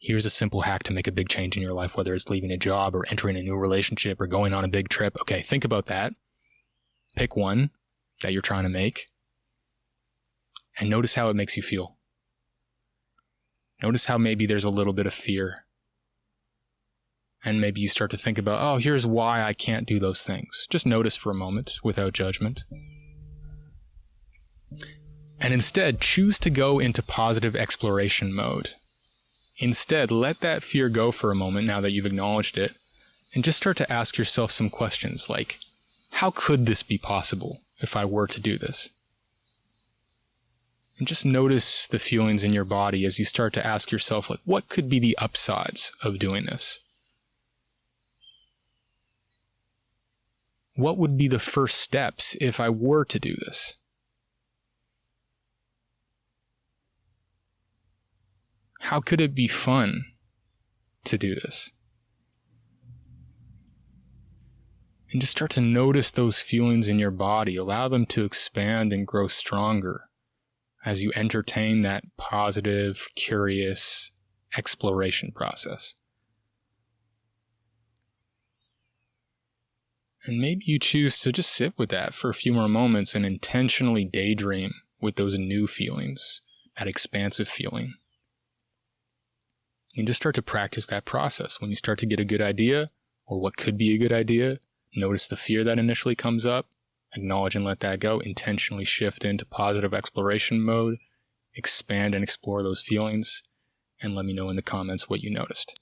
Here's a simple hack to make a big change in your life, whether it's leaving a job or entering a new relationship or going on a big trip. Okay, think about that. Pick one that you're trying to make and notice how it makes you feel. Notice how maybe there's a little bit of fear. And maybe you start to think about, oh, here's why I can't do those things. Just notice for a moment without judgment. And instead, choose to go into positive exploration mode. Instead, let that fear go for a moment now that you've acknowledged it, and just start to ask yourself some questions like, how could this be possible if I were to do this? And just notice the feelings in your body as you start to ask yourself, like, what could be the upsides of doing this? What would be the first steps if I were to do this? How could it be fun to do this? And just start to notice those feelings in your body. Allow them to expand and grow stronger as you entertain that positive, curious exploration process. And maybe you choose to just sit with that for a few more moments and intentionally daydream with those new feelings, that expansive feeling. And just start to practice that process. When you start to get a good idea, or what could be a good idea, notice the fear that initially comes up, acknowledge and let that go, intentionally shift into positive exploration mode, expand and explore those feelings, and let me know in the comments what you noticed.